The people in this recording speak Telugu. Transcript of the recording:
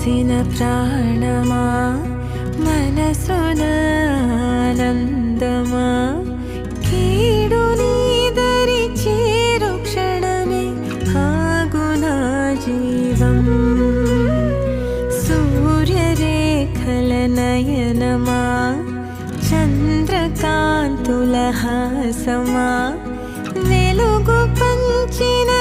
పోసిన ప్రాణమా మనసున ఆనందమా కీడు నీదరి చేరు క్షణమే ఆగునా జీవం సూర్యరేఖల నయనమా చంద్రకాంతుల హాసమా వెలుగు పంచిన